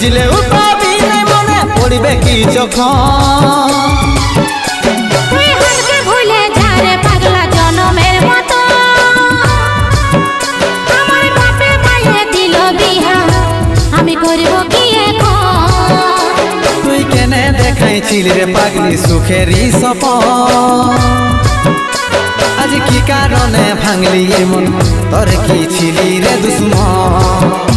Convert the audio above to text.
বুঝলেও পাবি না মনে পড়বে কি যখন তুই হারকে ভুলে যা রে পাগলা জনমের মতো আমার বাপে মায়ে দিল বিহা আমি করব কি এখন তুই কেনে দেখাইছিলি রে পাগলি সুখেরই সপন আজ কি কারণে ভাঙলি মন তোর কি ছিলি রে দুশ্মন